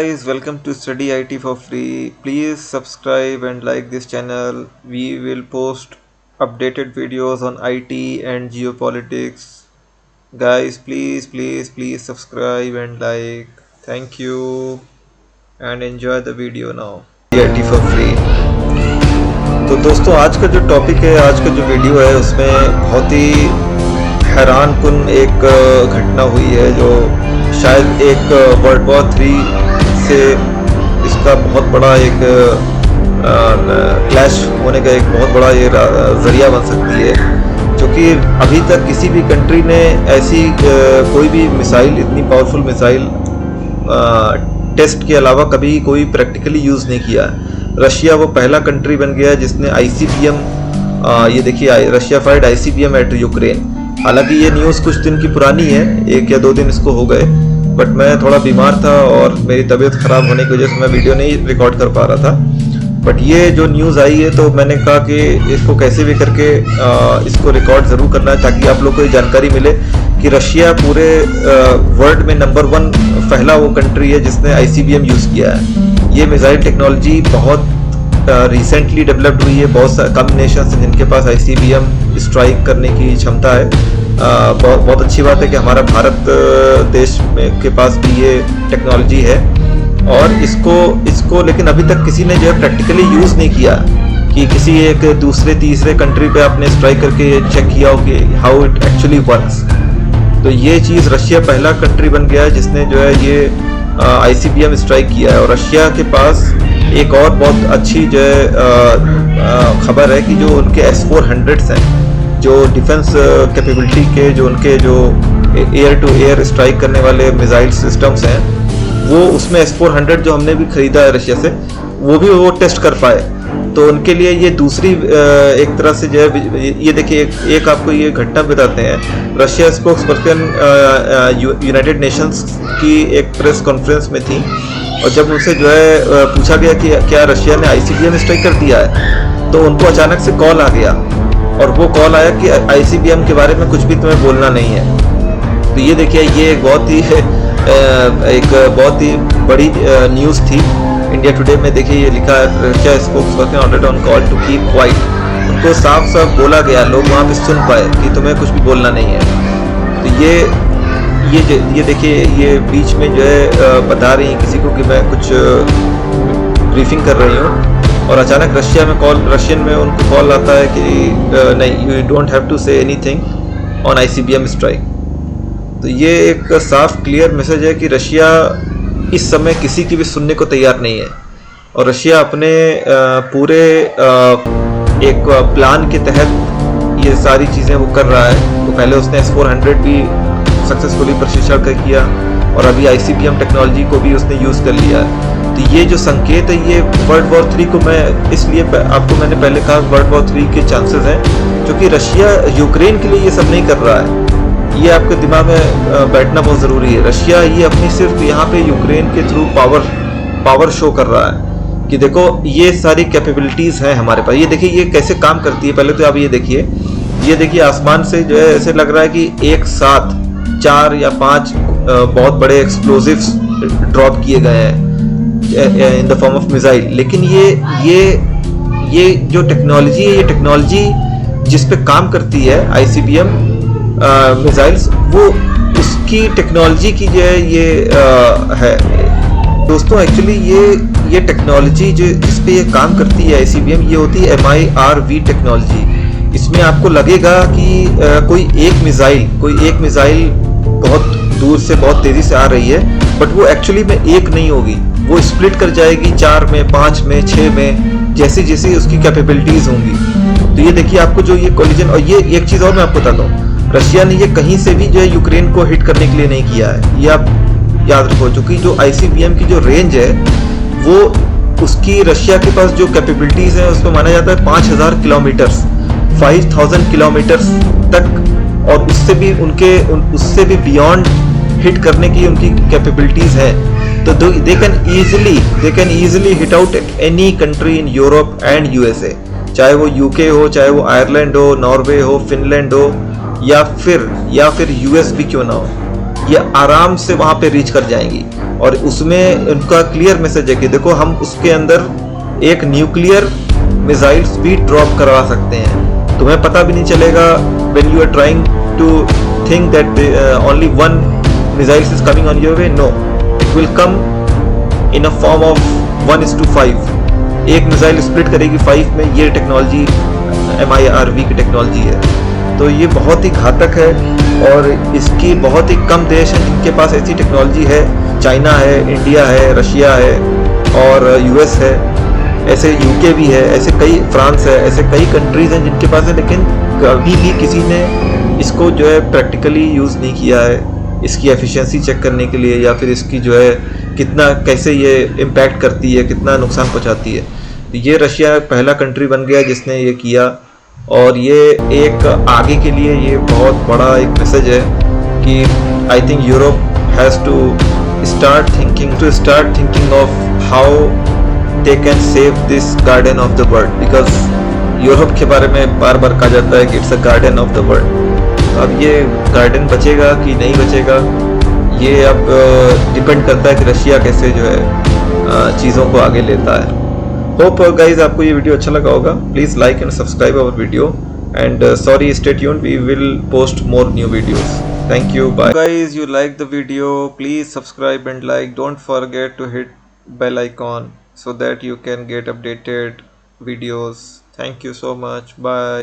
Guys, welcome to Study IT for free. Please subscribe and like this channel. We will post updated videos on IT and geopolitics. Guys, please subscribe and like. Thank you and enjoy the video now. IT for free. तो दोस्तों, आज का जो topic है, आज का जो video है, उसमें बहुत ही हैरानकुन एक घटना हुई है जो शायद एक वर्ल्ड वॉर 3 से इसका बहुत बड़ा एक क्लैश होने का एक बहुत बड़ा ये ज़रिया बन सकती है, क्योंकि अभी तक किसी भी कंट्री ने ऐसी कोई भी मिसाइल, इतनी पावरफुल मिसाइल टेस्ट के अलावा कभी कोई प्रैक्टिकली यूज़ नहीं किया है। रशिया वो पहला कंट्री बन गया जिसने ICBM, ये देखिए, Russia fired ICBM at Ukraine. हालांकि ये न्यूज़ कुछ दिन की पुरानी है, 1 या 2 दिन इसको हो गए, बट मैं थोड़ा बीमार था और मेरी तबीयत ख़राब होने की वजह से मैं वीडियो नहीं रिकॉर्ड कर पा रहा था। बट ये जो न्यूज़ आई है तो मैंने कहा कि इसको कैसे भी करके इसको रिकॉर्ड ज़रूर करना है, ताकि आप लोग को ये जानकारी मिले कि रशिया पूरे वर्ल्ड में नंबर 1 पहला वो कंट्री है जिसने ICBM यूज़ किया है। ये मिसाइल टेक्नोलॉजी बहुत रिसेंटली डेवलप्ड हुई है। बहुत कम नेशंस हैं जिनके पास ICBM स्ट्राइक करने की क्षमता है। बहुत अच्छी बात है कि हमारा भारत देश में के पास भी ये टेक्नोलॉजी है, और इसको लेकिन अभी तक किसी ने जो है प्रैक्टिकली यूज़ नहीं किया कि किसी एक दूसरे तीसरे कंट्री पे आपने स्ट्राइक करके चेक किया हो कि हाउ इट एक्चुअली वर्क्स। तो ये चीज़, रशिया पहला कंट्री बन गया है जिसने जो है ये ICBM स्ट्राइक किया है। और रशिया के पास एक और बहुत अच्छी जो है खबर है कि जो उनके S-400s हैं, जो डिफेंस कैपेबिलिटी के जो उनके जो एयर टू एयर स्ट्राइक करने वाले मिसाइल सिस्टम्स हैं, वो उसमें S-400 जो हमने भी खरीदा है रशिया से, वो भी वो टेस्ट कर पाए। तो उनके लिए ये दूसरी एक तरह से जो है, ये देखिए, एक आपको ये घटना बताते हैं। Russia spokes person United Nations की एक प्रेस कॉन्फ्रेंस में थी, और जब उनसे जो है पूछा गया कि क्या रशिया ने ICBM स्ट्राइक कर दिया है, तो उनको अचानक से कॉल आ गया, और वो कॉल आया कि ICBM के बारे में कुछ भी तुम्हें बोलना नहीं है। तो ये देखिए, ये एक बहुत ही बड़ी न्यूज़ थी। इंडिया टुडे में देखिए ये लिखा है, Russia spokesperson ordered on call to keep quiet. उनको साफ साफ बोला गया, लोग वहाँ पे सुन पाए कि तुम्हें कुछ भी बोलना नहीं है। तो ये देखिए, ये बीच में जो है बता रही हैं किसी को कि मैं कुछ ब्रीफिंग कर रही हूँ, और अचानक रशियन में उनको कॉल आता है कि नहीं, you don't have to say anything on ICBM strike. तो ये एक साफ क्लियर मैसेज है कि रशिया इस समय किसी की भी सुनने को तैयार नहीं है, और रशिया अपने पूरे एक प्लान के तहत ये सारी चीज़ें वो कर रहा है। तो पहले उसने S-400 भी सक्सेसफुली प्रशिक्षण किया, और अभी ICBM टेक्नोलॉजी को भी उसने यूज़ कर लिया है। तो ये जो संकेत है, ये वर्ल्ड वॉर 3 को, मैं इसलिए आपको मैंने पहले कहा वर्ल्ड वॉर 3 के चांसेस हैं, क्योंकि रशिया यूक्रेन के लिए ये सब नहीं कर रहा है। ये आपके दिमाग में बैठना बहुत ज़रूरी है। रशिया ये अपनी सिर्फ यहाँ पे यूक्रेन के थ्रू पावर शो कर रहा है कि देखो ये सारी कैपेबिलिटीज़ हैं हमारे पास। ये देखिए ये कैसे काम करती है। पहले तो आप ये देखिए आसमान से जो है ऐसे लग रहा है कि एक साथ 4 या 5 बहुत बड़े एक्सप्लोजिव्स ड्रॉप किए गए हैं in the form of missile. लेकिन ये जो टेक्नोलॉजी है, ये टेक्नोलॉजी जिस पे काम करती है ICBM मिसाइल्स, वो उसकी टेक्नोलॉजी की जो है ये है दोस्तों। एक्चुअली ये टेक्नोलॉजी जो जिस पे ये काम करती है ICBM, ये होती है MIRV टेक्नोलॉजी। इसमें आपको लगेगा कि कोई एक मिसाइल बहुत दूर से बहुत तेज़ी से आ रही है, बट वो एक्चुअली में एक नहीं होगी, वो स्प्लिट कर जाएगी 4 में, 5 में, 6 में, जैसी जैसी उसकी कैपेबिलिटीज़ होंगी। तो ये देखिए आपको जो ये कोलिजन, और ये एक चीज़ और मैं आपको बताता हूँ, रशिया ने ये कहीं से भी जो है यूक्रेन को हिट करने के लिए नहीं किया है। ये आप याद रखो, चूँकि जो ICBM की जो रेंज है, वो उसकी रशिया के पास जो कैपेबिलिटीज़ हैं उसमें माना जाता है 5000 किलोमीटर्स, 5000 किलोमीटर्स तक, और उससे भी बियॉन्ड हिट करने की उनकी कैपेबिलिटीज़ है। तो they can easily hit out at any country in Europe and USA, चाहे वो UK हो, चाहे वो आयरलैंड हो, नॉर्वे हो, फिनलैंड हो, या फिर US भी क्यों ना हो। ये आराम से वहाँ पे रीच कर जाएंगी। और उसमें उनका क्लियर मैसेज है कि देखो हम उसके अंदर एक न्यूक्लियर मिसाइल्स भी ड्रॉप करवा सकते हैं, तुम्हें पता भी नहीं चलेगा। When you are trying to think that only one missiles is coming on your way, no, it will come in a form of 1:5। एक मिसाइल स्प्लिट करेगी 5 में। ये टेक्नोलॉजी MIRV की टेक्नोलॉजी है। तो ये बहुत ही घातक है और इसकी बहुत ही कम देश हैं जिनके पास ऐसी टेक्नोलॉजी है। चाइना है, इंडिया है, रशिया है और US है, ऐसे UK भी है, ऐसे कई, फ्रांस है, ऐसे कई कंट्रीज हैं जिनके पास है, लेकिन कभी भी किसी ने इसको जो है प्रैक्टिकली यूज़ नहीं किया है इसकी एफिशिएंसी चेक करने के लिए, या फिर इसकी जो है कितना, कैसे ये इम्पैक्ट करती है, कितना नुकसान पहुंचाती है। तो ये रशिया पहला कंट्री बन गया जिसने ये किया, और ये एक आगे के लिए ये बहुत बड़ा एक मैसेज है कि I think Europe has to start thinking of how they can save this garden of the world, because Europe के बारे में बार बार कहा जाता है कि it's a garden of the world. तो अब ये गार्डन बचेगा कि नहीं बचेगा, ये अब डिपेंड करता है कि रशिया कैसे जो है चीज़ों को आगे लेता है। होप गाइज आपको ये वीडियो अच्छा लगा होगा। Please like and subscribe our video, and sorry, stay tuned, we will post more new videos. Thank you, bye. Guys, you like the video, please subscribe and like. Don't forget to hit bell icon so that you can get updated videos. Thank you so much. Bye.